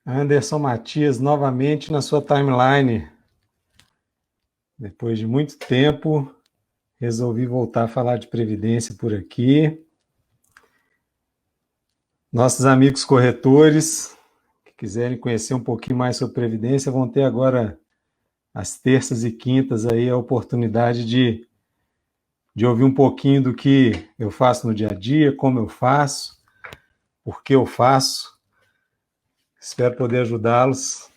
Anderson Matias, novamente na sua timeline. Depois de muito tempo, resolvi voltar a falar de previdência por aqui. Nossos amigos corretores que quiserem conhecer um pouquinho mais sobre previdência vão ter agora, às terças e quintas, aí a oportunidade de ouvir um pouquinho do que eu faço no dia a dia, como eu faço, por que eu faço. Espero poder ajudá-los.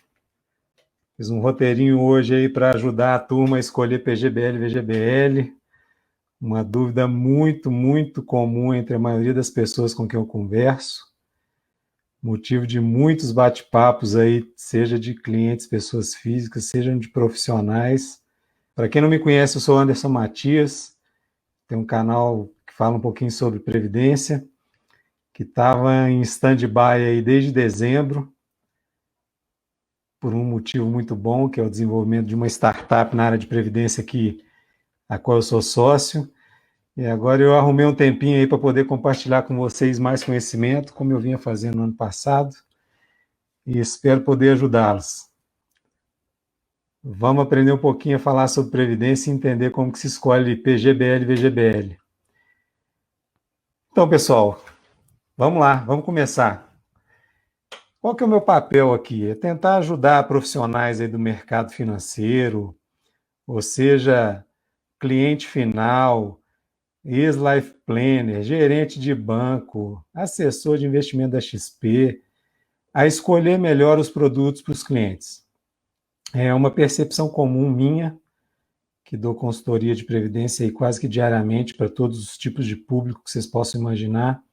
Fiz um roteirinho hoje aí para ajudar a turma a escolher PGBL e VGBL. Uma dúvida muito comum entre a maioria das pessoas com quem eu converso. Motivo de muitos bate-papos aí, seja de clientes, pessoas físicas, sejam de profissionais. Para quem não me conhece, eu sou Anderson Matias. Tem um canal que fala um pouquinho sobre previdência, que estava em stand-by aí desde dezembro, por um motivo muito bom, que é o desenvolvimento de uma startup na área de previdência a qual eu sou sócio. E agora eu arrumei um tempinho aí para poder compartilhar com vocês mais conhecimento, como eu vinha fazendo no ano passado, e espero poder ajudá-los. Vamos aprender um pouquinho a falar sobre previdência e entender como que se escolhe PGBL e VGBL. Então, pessoal, vamos lá, vamos começar. Qual que é o meu papel aqui? É tentar ajudar profissionais aí do mercado financeiro, ou seja, cliente final, ex-life planner, gerente de banco, assessor de investimento da XP, a escolher melhor os produtos para os clientes. É uma percepção comum minha, que dou consultoria de previdência aí quase que diariamente para todos os tipos de público que vocês possam imaginar,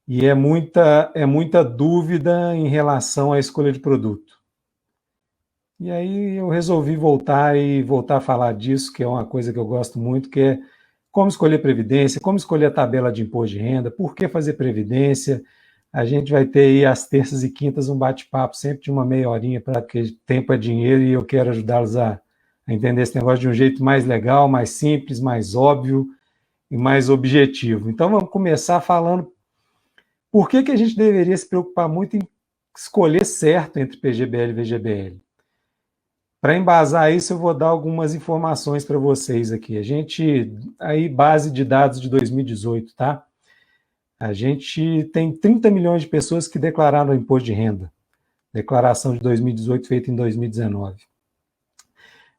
e é muita dúvida em relação à escolha de produto. E aí eu resolvi voltar a falar disso, que é uma coisa que eu gosto muito, que é como escolher previdência, como escolher a tabela de imposto de renda, por que fazer previdência. A gente vai ter aí às terças e quintas um bate-papo, sempre de uma meia horinha, porque tempo é dinheiro e eu quero ajudá-los a entender esse negócio de um jeito mais legal, mais simples, mais óbvio e mais objetivo. Então vamos começar falando por que a gente deveria se preocupar muito em escolher certo entre PGBL e VGBL. Para embasar isso, eu vou dar algumas informações para vocês aqui. A gente, aí, base de dados de 2018, tá? A gente tem 30 milhões de pessoas que declararam o imposto de renda. Declaração de 2018 feita em 2019.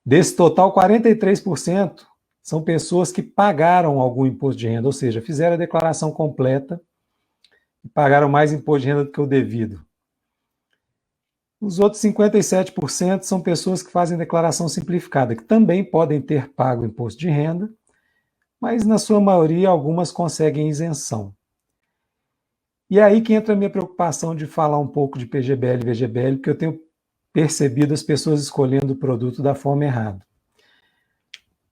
Desse total, 43% são pessoas que pagaram algum imposto de renda, ou seja, fizeram a declaração completa e pagaram mais imposto de renda do que o devido. Os outros 57% são pessoas que fazem declaração simplificada, que também podem ter pago imposto de renda, mas na sua maioria algumas conseguem isenção. E aí que entra a minha preocupação de falar um pouco de PGBL e VGBL, porque eu tenho percebido as pessoas escolhendo o produto da forma errada.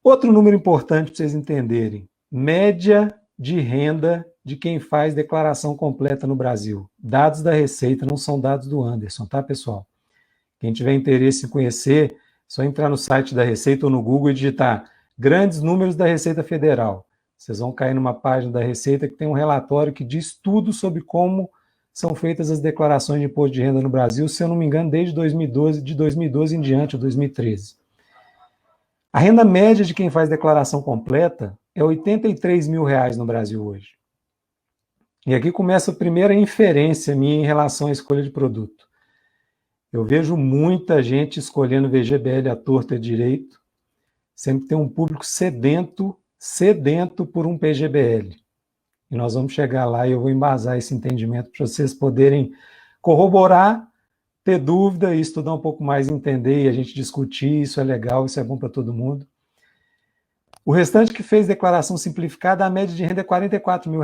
Outro número importante para vocês entenderem: média de renda de quem faz declaração completa no Brasil. Dados da Receita, não são dados do Anderson, tá, pessoal? Quem tiver interesse em conhecer, é só entrar no site da Receita ou no Google e digitar grandes números da Receita Federal. Vocês vão cair numa página da Receita que tem um relatório que diz tudo sobre como são feitas as declarações de imposto de renda no Brasil, se eu não me engano, desde 2012, de 2012 em diante, ou 2013. A renda média de quem faz declaração completa é R$ 83 mil no Brasil hoje. E aqui começa a primeira inferência minha em relação à escolha de produto. Eu vejo muita gente escolhendo VGBL à torta e direito, sempre tem um público sedento por um PGBL. E nós vamos chegar lá e eu vou embasar esse entendimento para vocês poderem corroborar, ter dúvida e estudar um pouco mais, entender e a gente discutir. Isso é legal, isso é bom para todo mundo. O restante que fez declaração simplificada, a média de renda é R$ 44 mil.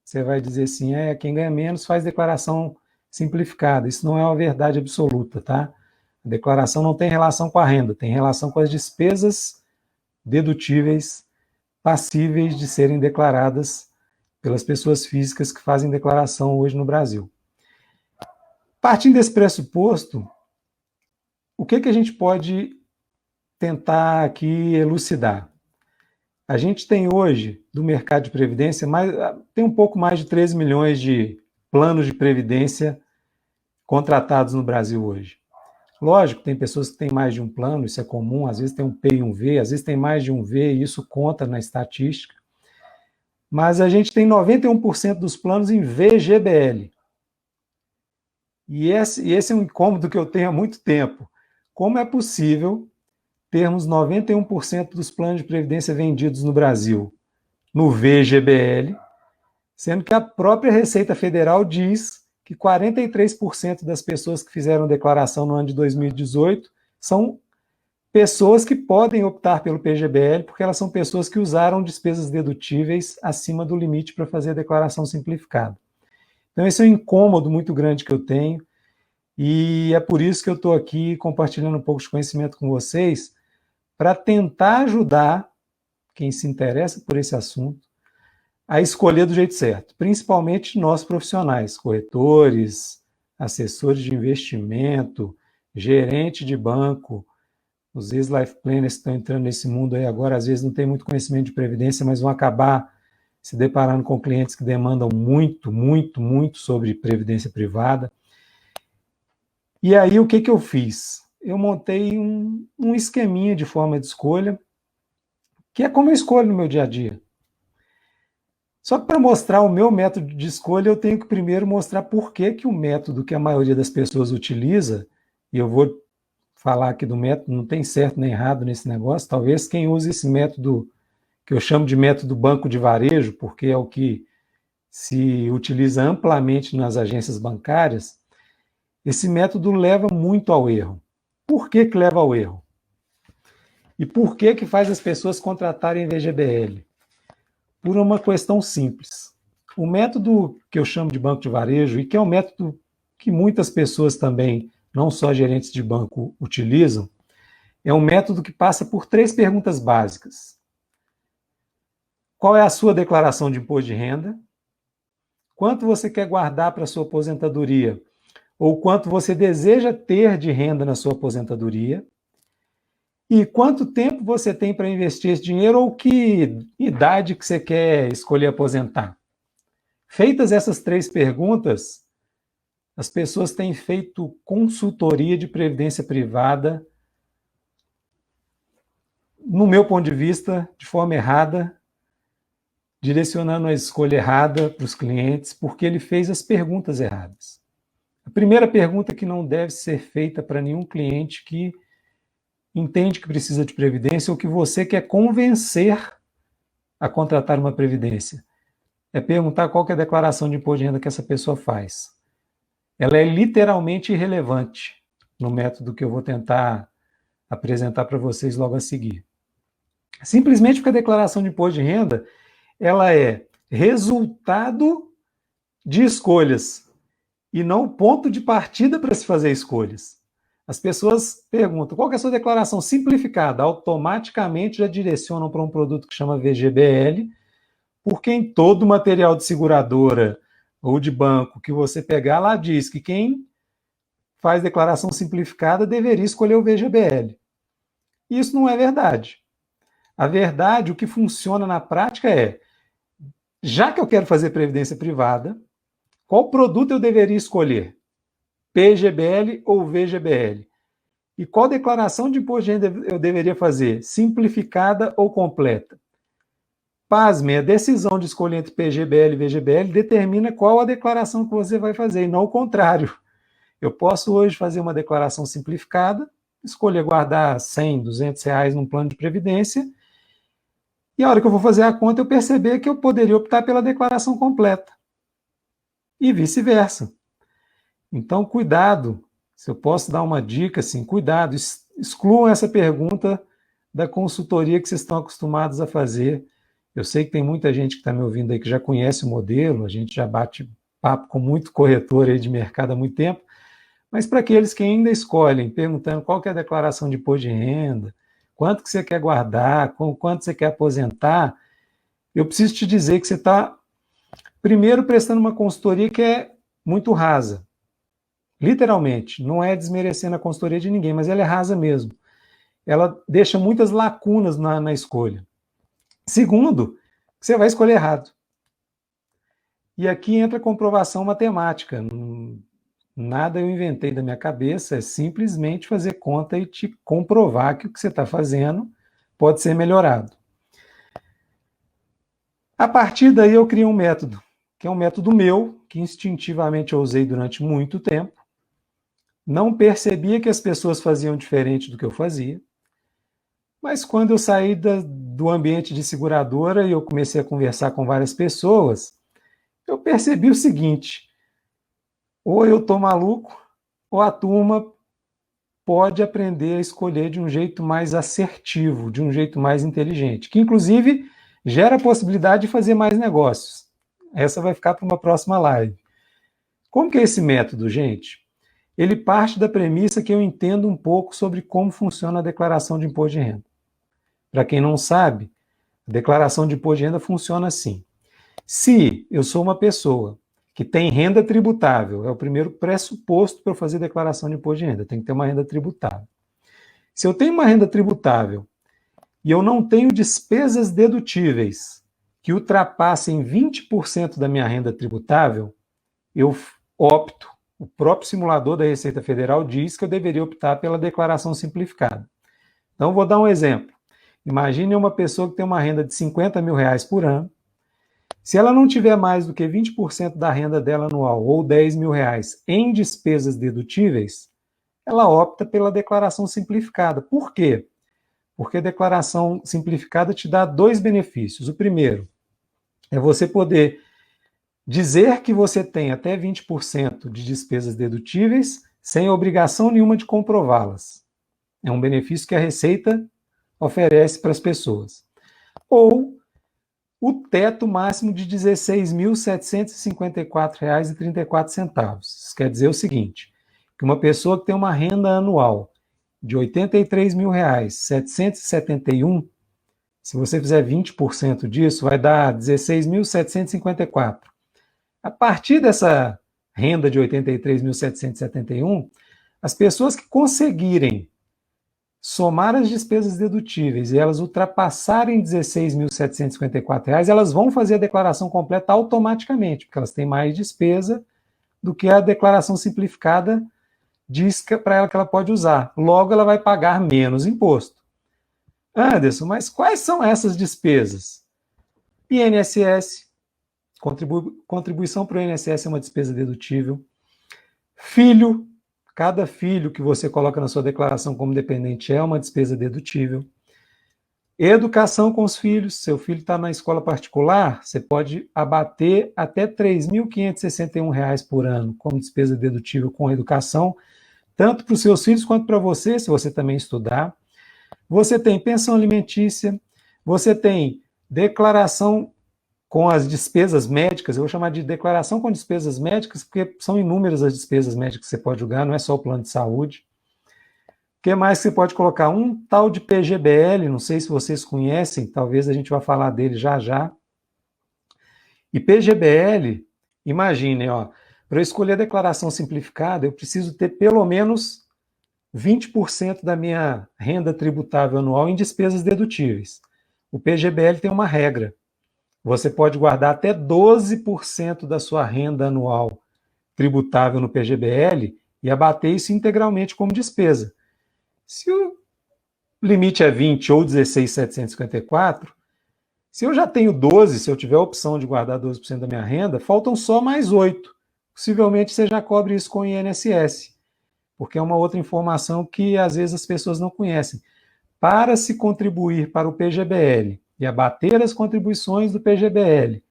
Você vai dizer assim, quem ganha menos faz declaração simplificada. Isso não é uma verdade absoluta, tá? A declaração não tem relação com a renda, tem relação com as despesas dedutíveis, passíveis de serem declaradas pelas pessoas físicas que fazem declaração hoje no Brasil. Partindo desse pressuposto, o que a gente pode tentar aqui elucidar? A gente tem hoje, do mercado de previdência, tem um pouco mais de 13 milhões de planos de previdência contratados no Brasil hoje? Lógico, tem pessoas que têm mais de um plano, isso é comum, às vezes tem um P e um V, às vezes tem mais de um V, e isso conta na estatística. Mas a gente tem 91% dos planos em VGBL. E esse é um incômodo que eu tenho há muito tempo. Como é possível termos 91% dos planos de previdência vendidos no Brasil no VGBL, sendo que a própria Receita Federal diz que 43% das pessoas que fizeram declaração no ano de 2018 são pessoas que podem optar pelo PGBL, porque elas são pessoas que usaram despesas dedutíveis acima do limite para fazer a declaração simplificada. Então, esse é um incômodo muito grande que eu tenho, e é por isso que eu estou aqui compartilhando um pouco de conhecimento com vocês, para tentar ajudar quem se interessa por esse assunto a escolher do jeito certo, principalmente nós profissionais, corretores, assessores de investimento, gerente de banco, os ex-life planners que estão entrando nesse mundo aí agora, às vezes não tem muito conhecimento de previdência, mas vão acabar se deparando com clientes que demandam muito, muito, muito sobre previdência privada. E aí, o que eu fiz? Eu montei um esqueminha de forma de escolha, que é como eu escolho no meu dia a dia. Só que para mostrar o meu método de escolha, eu tenho que primeiro mostrar por que o método que a maioria das pessoas utiliza, e eu vou falar aqui do método, não tem certo nem errado nesse negócio, talvez quem use esse método, que eu chamo de método banco de varejo, porque é o que se utiliza amplamente nas agências bancárias, esse método leva muito ao erro. Por que leva ao erro? E por que faz as pessoas contratarem VGBL? Por uma questão simples. O método que eu chamo de banco de varejo, e que é um método que muitas pessoas também, não só gerentes de banco, utilizam, é um método que passa por 3 perguntas básicas. Qual é a sua declaração de imposto de renda? Quanto você quer guardar para a sua aposentadoria? Ou quanto você deseja ter de renda na sua aposentadoria? E quanto tempo você tem para investir esse dinheiro ou que idade que você quer escolher aposentar? Feitas essas 3 perguntas, as pessoas têm feito consultoria de previdência privada, no meu ponto de vista, de forma errada, direcionando a escolha errada para os clientes, porque ele fez as perguntas erradas. A primeira pergunta que não deve ser feita para nenhum cliente que entende que precisa de previdência ou que você quer convencer a contratar uma previdência é perguntar qual que é a declaração de imposto de renda que essa pessoa faz. Ela é literalmente irrelevante no método que eu vou tentar apresentar para vocês logo a seguir. Simplesmente porque a declaração de imposto de renda ela é resultado de escolhas e não ponto de partida para se fazer escolhas. As pessoas perguntam, qual que é a sua declaração simplificada? Automaticamente já direcionam para um produto que chama VGBL, porque em todo material de seguradora ou de banco que você pegar, lá diz que quem faz declaração simplificada deveria escolher o VGBL. Isso não é verdade. A verdade, o que funciona na prática é, já que eu quero fazer previdência privada, qual produto eu deveria escolher? PGBL ou VGBL? E qual declaração de imposto de renda eu deveria fazer? Simplificada ou completa? Pasmem, a decisão de escolher entre PGBL e VGBL determina qual a declaração que você vai fazer, e não o contrário. Eu posso hoje fazer uma declaração simplificada, escolher guardar 100, 200 reais num plano de previdência, e a hora que eu vou fazer a conta, eu perceber que eu poderia optar pela declaração completa. E vice-versa. Então, cuidado. Se eu posso dar uma dica, assim, cuidado. Excluam essa pergunta da consultoria que vocês estão acostumados a fazer. Eu sei que tem muita gente que está me ouvindo aí que já conhece o modelo, a gente já bate papo com muito corretor aí de mercado há muito tempo, mas para aqueles que ainda escolhem, perguntando qual que é a declaração de imposto de renda, quanto que você quer guardar, quanto você quer aposentar, eu preciso te dizer que você está, primeiro, prestando uma consultoria que é muito rasa. Literalmente, não é desmerecendo a consultoria de ninguém, mas ela é rasa mesmo. Ela deixa muitas lacunas na escolha. Segundo, você vai escolher errado. E aqui entra a comprovação matemática. Nada eu inventei da minha cabeça, é simplesmente fazer conta e te comprovar que o que você está fazendo pode ser melhorado. A partir daí eu criei um método, que é um método meu, que instintivamente eu usei durante muito tempo. Não percebia que as pessoas faziam diferente do que eu fazia. Mas quando eu saí do ambiente de seguradora e eu comecei a conversar com várias pessoas, eu percebi o seguinte: ou eu estou maluco, ou a turma pode aprender a escolher de um jeito mais assertivo, de um jeito mais inteligente, que inclusive gera a possibilidade de fazer mais negócios. Essa vai ficar para uma próxima live. Como que é esse método, gente? Ele parte da premissa que eu entendo um pouco sobre como funciona a declaração de imposto de renda. Para quem não sabe, a declaração de imposto de renda funciona assim. Se eu sou uma pessoa que tem renda tributável, é o primeiro pressuposto para eu fazer declaração de imposto de renda, tem que ter uma renda tributável. Se eu tenho uma renda tributável e eu não tenho despesas dedutíveis que ultrapassem 20% da minha renda tributável, eu opto, o próprio simulador da Receita Federal diz que eu deveria optar pela declaração simplificada. Então, vou dar um exemplo. Imagine uma pessoa que tem uma renda de 50 mil reais por ano. Se ela não tiver mais do que 20% da renda dela anual ou 10 mil reais em despesas dedutíveis, ela opta pela declaração simplificada. Por quê? Porque a declaração simplificada te dá dois benefícios. O primeiro é você poder dizer que você tem até 20% de despesas dedutíveis sem obrigação nenhuma de comprová-las. É um benefício que a Receita oferece para as pessoas. Ou o teto máximo de R$ 16.754,34. Isso quer dizer o seguinte, que uma pessoa que tem uma renda anual de R$ 83.771, se você fizer 20% disso, vai dar 16.754. A partir dessa renda de 83.771, as pessoas que conseguirem somar as despesas dedutíveis e elas ultrapassarem R$ 16.754, elas vão fazer a declaração completa automaticamente, porque elas têm mais despesa do que a declaração simplificada diz para ela que ela pode usar. Logo, ela vai pagar menos imposto. Anderson, mas quais são essas despesas? INSS, contribuição para o INSS é uma despesa dedutível. Filho, cada filho que você coloca na sua declaração como dependente é uma despesa dedutível. Educação com os filhos, seu filho está na escola particular, você pode abater até R$ 3.561 por ano como despesa dedutível com a educação, tanto para os seus filhos quanto para você, se você também estudar. Você tem pensão alimentícia, você tem declaração com as despesas médicas, eu vou chamar de declaração com despesas médicas, porque são inúmeras as despesas médicas que você pode julgar, não é só o plano de saúde. O que mais que você pode colocar? Um tal de PGBL, não sei se vocês conhecem, talvez a gente vá falar dele já já. E PGBL, imaginem, para eu escolher a declaração simplificada, eu preciso ter pelo menos 20% da minha renda tributável anual em despesas dedutíveis. O PGBL tem uma regra. Você pode guardar até 12% da sua renda anual tributável no PGBL e abater isso integralmente como despesa. Se o limite é 20 ou 16.754, se eu já tenho 12, se eu tiver a opção de guardar 12% da minha renda, faltam só mais 8. Possivelmente você já cobre isso com o INSS, porque é uma outra informação que às vezes as pessoas não conhecem. Para se contribuir para o PGBL e abater as contribuições do PGBL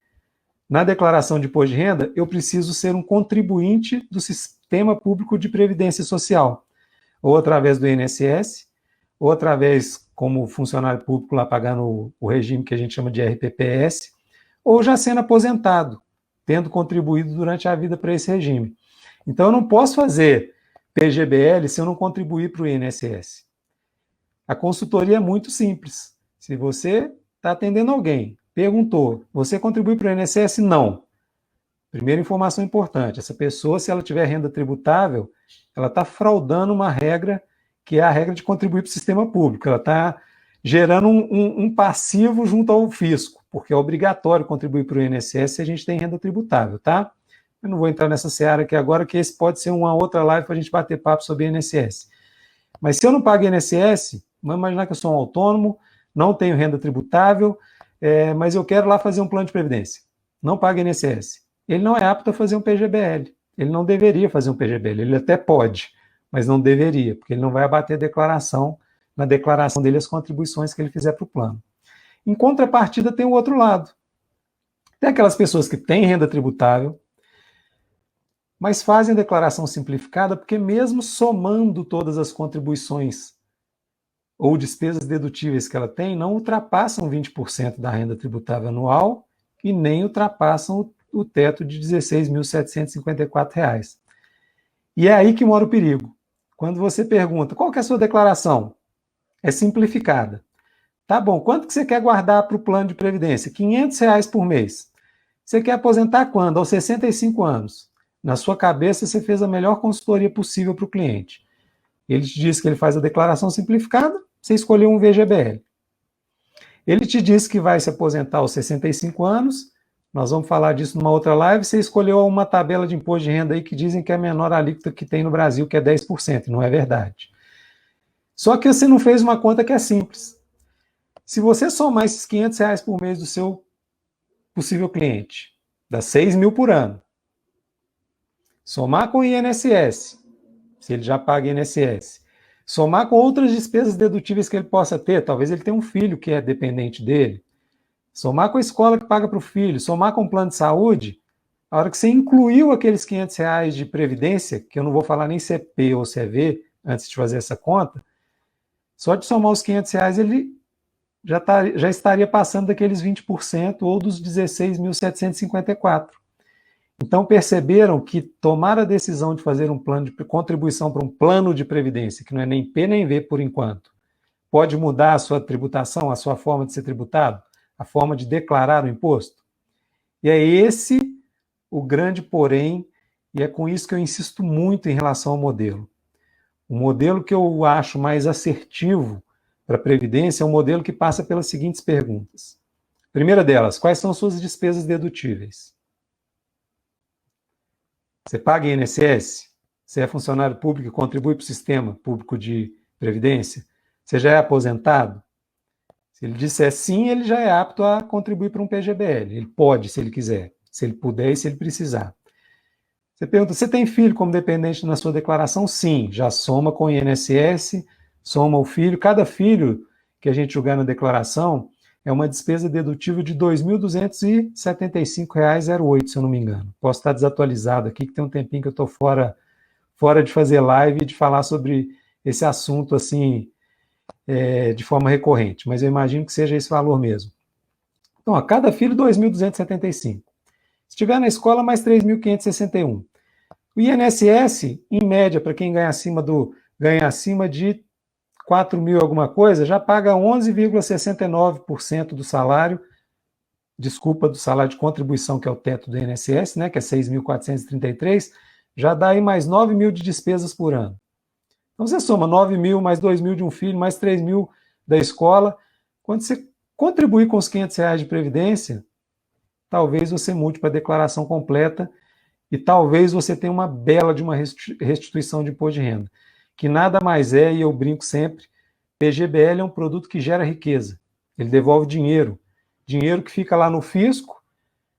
na declaração de imposto de renda, eu preciso ser um contribuinte do Sistema Público de Previdência Social, ou através do INSS, ou através como funcionário público lá pagando o regime que a gente chama de RPPS, ou já sendo aposentado, tendo contribuído durante a vida para esse regime. Então eu não posso fazer PGBL se eu não contribuir para o INSS. A consultoria é muito simples. Se você está atendendo alguém, perguntou, você contribui para o INSS? Não. Primeira informação importante, essa pessoa, se ela tiver renda tributável, ela está fraudando uma regra que é a regra de contribuir para o sistema público. Ela está gerando um passivo junto ao fisco, porque é obrigatório contribuir para o INSS se a gente tem renda tributável, tá? Eu não vou entrar nessa seara aqui agora, que esse pode ser uma outra live para a gente bater papo sobre INSS. Mas se eu não pago INSS, vamos imaginar que eu sou um autônomo, não tenho renda tributável, mas eu quero lá fazer um plano de previdência. Não paga INSS. Ele não é apto a fazer um PGBL. Ele não deveria fazer um PGBL. Ele até pode, mas não deveria, porque ele não vai abater na declaração dele as contribuições que ele fizer para o plano. Em contrapartida, tem o outro lado. Tem aquelas pessoas que têm renda tributável, mas fazem declaração simplificada porque mesmo somando todas as contribuições ou despesas dedutíveis que ela tem, não ultrapassam 20% da renda tributável anual e nem ultrapassam o teto de R$ 16.754. E é aí que mora o perigo. Quando você pergunta, qual que é a sua declaração? É simplificada. Tá bom, quanto que você quer guardar para o plano de previdência? R$ 500 por mês. Você quer aposentar quando? Aos 65 anos. Na sua cabeça, você fez a melhor consultoria possível para o cliente. Ele te diz que ele faz a declaração simplificada, você escolheu um VGBL. Ele te diz que vai se aposentar aos 65 anos, nós vamos falar disso numa outra live, você escolheu uma tabela de imposto de renda aí que dizem que é a menor alíquota que tem no Brasil, que é 10%, não é verdade. Só que você não fez uma conta que é simples. Se você somar esses R$ 500 por mês do seu possível cliente, dá 6 mil por ano. Somar com o INSS, se ele já paga INSS. Somar com outras despesas dedutíveis que ele possa ter, talvez ele tenha um filho que é dependente dele. Somar com a escola que paga para o filho, somar com o plano de saúde, a hora que você incluiu aqueles R$ 500 de previdência, que eu não vou falar nem se é P ou se é V, antes de fazer essa conta, só de somar os R$ 500 ele já estaria passando daqueles 20% ou dos 16.754. Então perceberam que tomar a decisão de fazer um plano de contribuição para um plano de previdência, que não é nem P nem V por enquanto, pode mudar a sua tributação, a sua forma de ser tributado, a forma de declarar o imposto? E é esse o grande porém, e é com isso que eu insisto muito em relação ao modelo. O modelo que eu acho mais assertivo para a Previdência é um modelo que passa pelas seguintes perguntas. Primeira delas, quais são suas despesas dedutíveis? Você paga INSS? Você é funcionário público e contribui para o sistema público de previdência? Você já é aposentado? Se ele disser sim, ele já é apto a contribuir para um PGBL. Ele pode, se ele quiser, se ele puder e se ele precisar. Você pergunta, você tem filho como dependente na sua declaração? Sim, já soma com o INSS, soma o filho. Cada filho que a gente julgar na declaração é uma despesa dedutível de R$ 2.275,08, se eu não me engano. Posso estar desatualizado aqui, que tem um tempinho que eu estou fora de fazer live e de falar sobre esse assunto assim, de forma recorrente, mas eu imagino que seja esse valor mesmo. Então, a cada filho, 2.275. Se estiver na escola, mais 3.561. O INSS, em média, para quem ganha acima de 4 mil alguma coisa, já paga 11,69% do salário, do salário de contribuição, que é o teto do INSS, né, que é 6.433, já dá aí mais 9 mil de despesas por ano. Então você soma 9 mil, mais 2 mil de um filho, mais 3 mil da escola. Quando você contribuir com os R$ 500 de previdência, talvez você mude para a declaração completa e talvez você tenha uma bela de uma restituição de imposto de renda, que nada mais é, e eu brinco sempre, PGBL é um produto que gera riqueza. Ele devolve dinheiro que fica lá no fisco.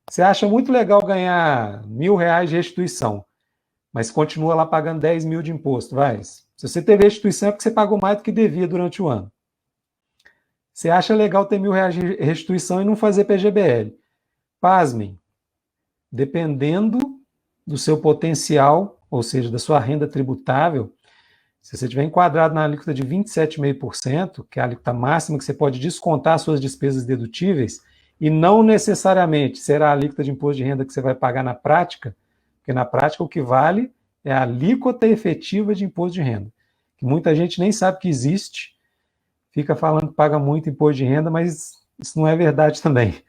Você acha muito legal ganhar R$ 1.000 de restituição, mas continua lá pagando 10 mil de imposto, vai. Se você teve restituição é porque você pagou mais do que devia durante o ano. Você acha legal ter R$ 1.000 de restituição e não fazer PGBL. Pasmem, dependendo do seu potencial, ou seja, da sua renda tributável, se você estiver enquadrado na alíquota de 27,5%, que é a alíquota máxima que você pode descontar suas despesas dedutíveis, e não necessariamente será a alíquota de imposto de renda que você vai pagar na prática, porque na prática o que vale é a alíquota efetiva de imposto de renda, que muita gente nem sabe que existe, fica falando que paga muito imposto de renda, mas isso não é verdade também.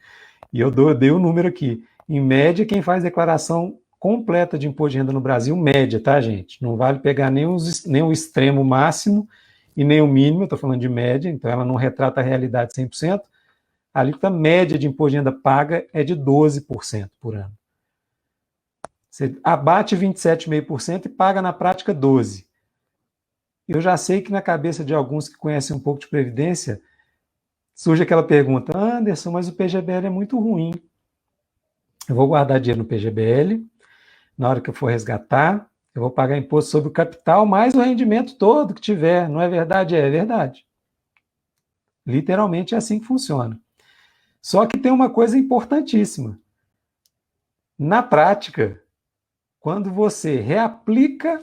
E eu dei o número aqui. Em média, quem faz declaração completa de imposto de renda no Brasil, média, tá, gente? Não vale pegar nem o extremo máximo e nem o mínimo, eu estou falando de média, então ela não retrata a realidade 100%. A alíquota média de imposto de renda paga é de 12% por ano. Você abate 27,5% e paga na prática 12%. Eu já sei que na cabeça de alguns que conhecem um pouco de Previdência, surge aquela pergunta: Anderson, mas o PGBL é muito ruim. Eu vou guardar dinheiro no PGBL, na hora que eu for resgatar, eu vou pagar imposto sobre o capital, mais o rendimento todo que tiver. Não é verdade? É verdade. Literalmente é assim que funciona. Só que tem uma coisa importantíssima. Na prática, quando você reaplica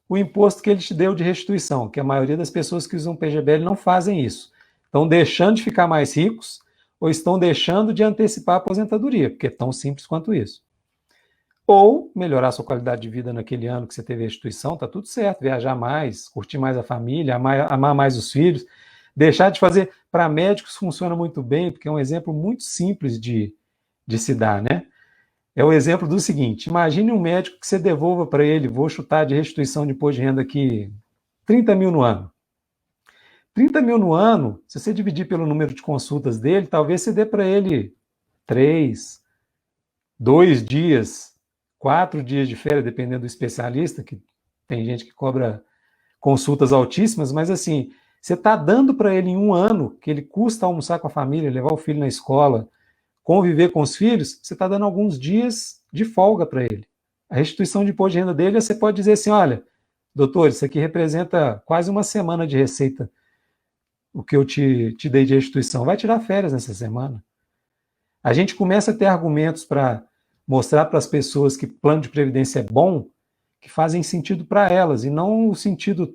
o imposto que ele te deu de restituição, que a maioria das pessoas que usam PGBL não fazem isso. Estão deixando de ficar mais ricos ou estão deixando de antecipar a aposentadoria, porque é tão simples quanto isso. Ou melhorar sua qualidade de vida naquele ano que você teve a restituição, tá tudo certo, viajar mais, curtir mais a família, amar mais os filhos, deixar de fazer. Para médicos funciona muito bem, porque é um exemplo muito simples de se dar, né? É o exemplo do seguinte: imagine um médico que você devolva para ele, vou chutar de restituição de imposto de renda aqui, 30 mil no ano. 30 mil no ano, se você dividir pelo número de consultas dele, talvez você dê para ele 3, 2 dias, 4 dias de férias, dependendo do especialista, que tem gente que cobra consultas altíssimas, mas assim, você está dando para ele em um ano, que ele custa almoçar com a família, levar o filho na escola, conviver com os filhos, você está dando alguns dias de folga para ele. A restituição de imposto de renda dele, você pode dizer assim: olha, doutor, isso aqui representa quase uma semana de receita, o que eu te dei de restituição. Vai tirar férias nessa semana. A gente começa a ter argumentos para mostrar para as pessoas que plano de previdência é bom, que fazem sentido para elas, e não o sentido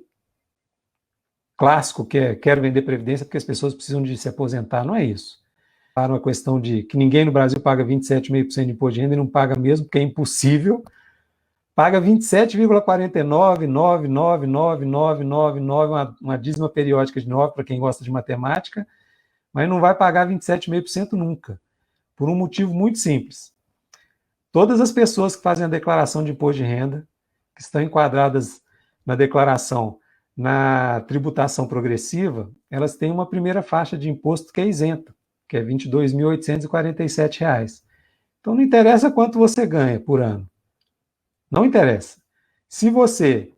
clássico, que é quero vender previdência porque as pessoas precisam de se aposentar. Não é isso. Para uma questão de que ninguém no Brasil paga 27,5% de imposto de renda e não paga mesmo, porque é impossível. Paga 27,499999999, uma dízima periódica de 9 para quem gosta de matemática, mas não vai pagar 27,5% nunca, por um motivo muito simples. Todas as pessoas que fazem a declaração de imposto de renda, que estão enquadradas na declaração na tributação progressiva, elas têm uma primeira faixa de imposto que é isenta, que é R$ 22.847. Então não interessa quanto você ganha por ano. Não interessa. Se você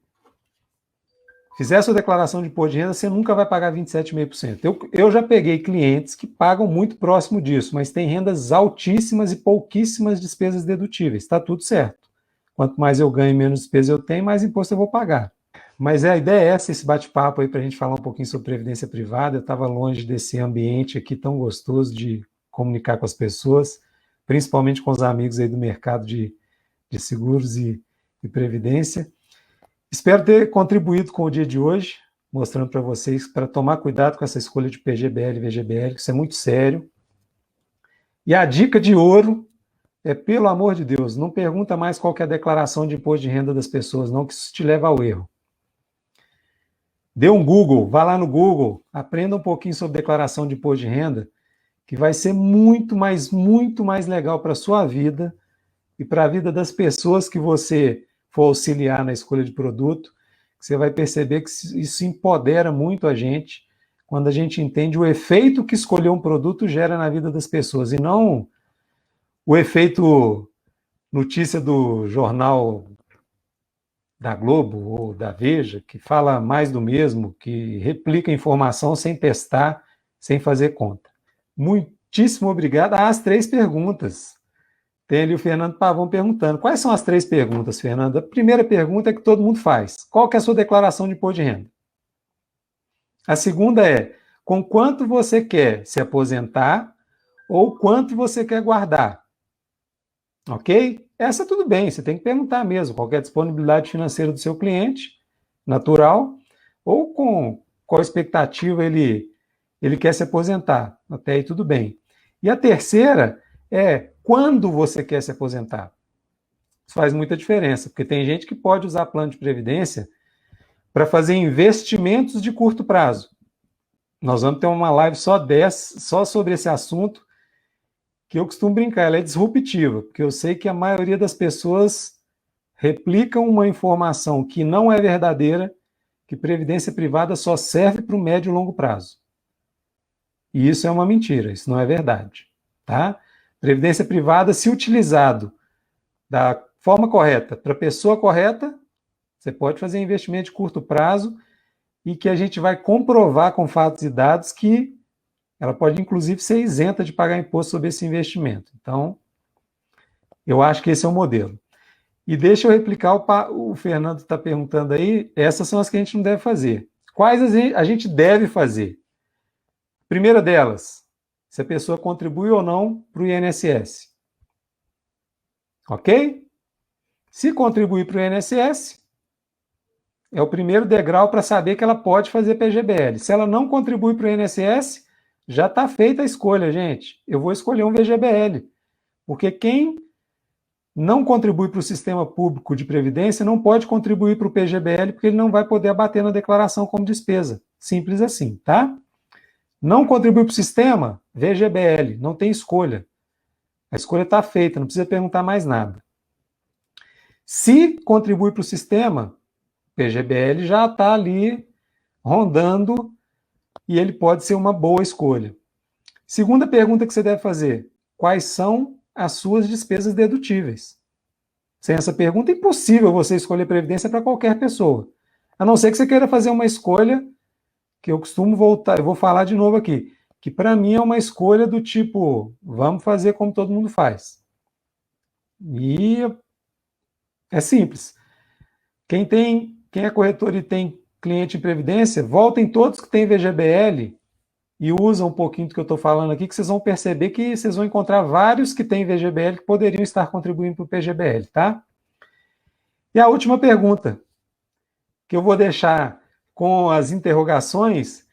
fizer a sua declaração de imposto de renda, você nunca vai pagar 27,5%. Eu já peguei clientes que pagam muito próximo disso, mas têm rendas altíssimas e pouquíssimas despesas dedutíveis. Está tudo certo. Quanto mais eu ganho, menos despesa eu tenho, mais imposto eu vou pagar. Mas a ideia é essa, esse bate-papo aí para a gente falar um pouquinho sobre previdência privada. Eu estava longe desse ambiente aqui tão gostoso de comunicar com as pessoas, principalmente com os amigos aí do mercado de seguros e previdência. Espero ter contribuído com o dia de hoje, mostrando para vocês para tomar cuidado com essa escolha de PGBL e VGBL, que isso é muito sério. E a dica de ouro é, pelo amor de Deus, não pergunta mais qual que é a declaração de imposto de renda das pessoas, não, que isso te leva ao erro. Dê um Google, vá lá no Google, aprenda um pouquinho sobre declaração de imposto de renda, que vai ser muito mais legal para a sua vida e para a vida das pessoas que você for auxiliar na escolha de produto. Você vai perceber que isso empodera muito a gente quando a gente entende o efeito que escolher um produto gera na vida das pessoas, e não o efeito notícia do jornal da Globo ou da Veja, que fala mais do mesmo, que replica informação sem testar, sem fazer conta. Muitíssimo obrigado. As 3 perguntas. Tem ali o Fernando Pavão perguntando. Quais são as 3 perguntas, Fernando? A primeira pergunta é que todo mundo faz. Qual que é a sua declaração de imposto de renda? A segunda é: com quanto você quer se aposentar ou quanto você quer guardar? Ok? Essa tudo bem, você tem que perguntar mesmo qual é a disponibilidade financeira do seu cliente, natural, ou com qual expectativa ele quer se aposentar. Até aí tudo bem. E a terceira é quando você quer se aposentar. Isso faz muita diferença, porque tem gente que pode usar plano de previdência para fazer investimentos de curto prazo. Nós vamos ter uma live só sobre esse assunto, que eu costumo brincar, ela é disruptiva, porque eu sei que a maioria das pessoas replicam uma informação que não é verdadeira, que previdência privada só serve para o médio e longo prazo. E isso é uma mentira, isso não é verdade. Tá? Previdência privada, se utilizado da Forma correta. Para a pessoa correta, você pode fazer investimento de curto prazo e que a gente vai comprovar com fatos e dados que ela pode, inclusive, ser isenta de pagar imposto sobre esse investimento. Então, eu acho que esse é o modelo. E deixa eu replicar, o Fernando está perguntando aí, essas são as que a gente não deve fazer. Quais a gente deve fazer? Primeira delas, se a pessoa contribui ou não para o INSS. Ok? Se contribuir para o INSS, é o primeiro degrau para saber que ela pode fazer PGBL. Se ela não contribui para o INSS, já está feita a escolha, gente. Eu vou escolher um VGBL. Porque quem não contribui para o sistema público de previdência não pode contribuir para o PGBL, porque ele não vai poder abater na declaração como despesa. Simples assim, tá? Não contribui para o sistema, VGBL, não tem escolha. A escolha está feita, não precisa perguntar mais nada. Se contribui para o sistema, PGBL já está ali rondando e ele pode ser uma boa escolha. Segunda pergunta que você deve fazer: quais são as suas despesas dedutíveis? Sem essa pergunta, é impossível você escolher previdência para qualquer pessoa. A não ser que você queira fazer uma escolha, que eu costumo voltar, eu vou falar de novo aqui, que para mim é uma escolha do tipo, vamos fazer como todo mundo faz. E é simples. Quem é corretor e tem cliente em previdência, voltem todos que têm VGBL e usam um pouquinho do que eu estou falando aqui, que vocês vão perceber que vocês vão encontrar vários que têm VGBL que poderiam estar contribuindo para o PGBL, tá? E a última pergunta, que eu vou deixar com as interrogações,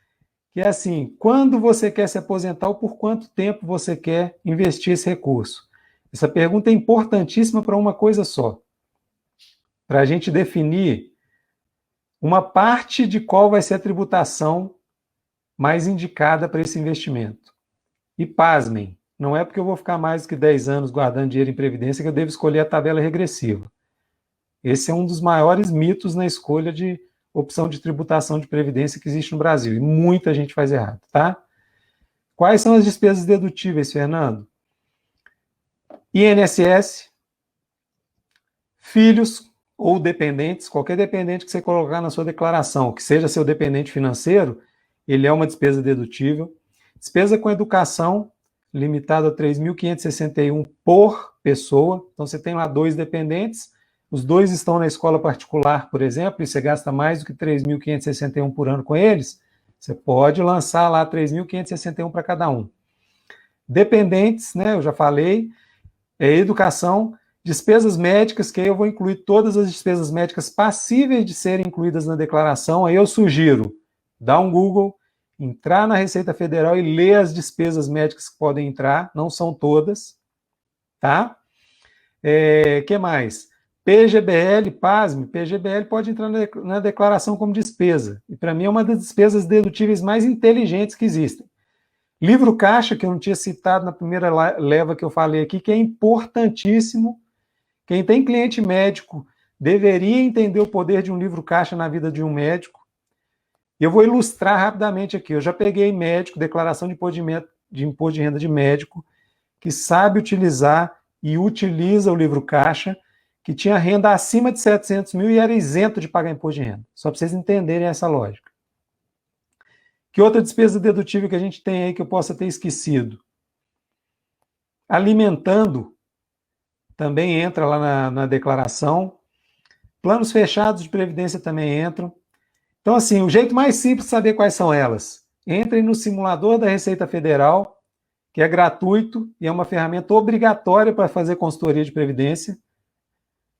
que é assim: quando você quer se aposentar ou por quanto tempo você quer investir esse recurso? Essa pergunta é importantíssima para uma coisa só, para a gente definir uma parte de qual vai ser a tributação mais indicada para esse investimento. E pasmem, não é porque eu vou ficar mais do que 10 anos guardando dinheiro em previdência que eu devo escolher a tabela regressiva. Esse é um dos maiores mitos na escolha de opção de tributação de previdência que existe no Brasil, e muita gente faz errado, tá? Quais são as despesas dedutíveis, Fernando? INSS, filhos ou dependentes, qualquer dependente que você colocar na sua declaração, que seja seu dependente financeiro, ele é uma despesa dedutível. Despesa com educação, limitada a 3.561 por pessoa. Então, você tem lá 2 dependentes, os 2 estão na escola particular, por exemplo, e você gasta mais do que 3.561 por ano com eles, você pode lançar lá 3.561 para cada um. Dependentes, né, eu já falei, educação, despesas médicas, que aí eu vou incluir todas as despesas médicas passíveis de serem incluídas na declaração. Aí eu sugiro dar um Google, entrar na Receita Federal e ler as despesas médicas que podem entrar, não são todas, tá? Que mais? PGBL, pasme, PGBL pode entrar na declaração como despesa, e para mim é uma das despesas dedutíveis mais inteligentes que existem. Livro caixa, que eu não tinha citado na primeira leva que eu falei aqui, que é importantíssimo. Quem tem cliente médico deveria entender o poder de um livro caixa na vida de um médico. Eu vou ilustrar rapidamente aqui. Eu já peguei médico, declaração de imposto de renda de médico, que sabe utilizar e utiliza o livro caixa, que tinha renda acima de 700 mil e era isento de pagar imposto de renda. Só para vocês entenderem essa lógica. Que outra despesa dedutível que a gente tem aí que eu possa ter esquecido? Alimentando também entra lá na declaração. Planos fechados de previdência também entram. Então, assim, o jeito mais simples de saber quais são elas: entrem no simulador da Receita Federal, que é gratuito e é uma ferramenta obrigatória para fazer consultoria de previdência,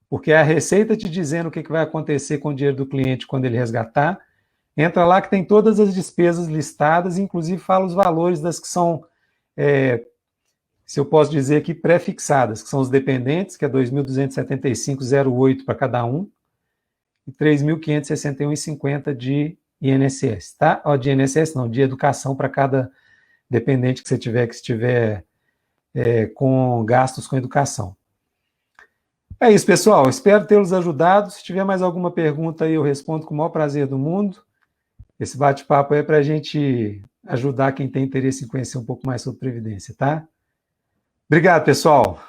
porque é a Receita te dizendo o que vai acontecer com o dinheiro do cliente quando ele resgatar. Entra lá que tem todas as despesas listadas, inclusive fala os valores das que são, se eu posso dizer aqui, pré-fixadas, que são os dependentes, que é 2.275,08 para cada um, e 3.561,50 de INSS, tá? De INSS não, de educação para cada dependente que você tiver, que estiver com gastos com educação. É isso, pessoal. Espero tê-los ajudado. Se tiver mais alguma pergunta aí, eu respondo com o maior prazer do mundo. Esse bate-papo é para a gente ajudar quem tem interesse em conhecer um pouco mais sobre Previdência, tá? Obrigado, pessoal.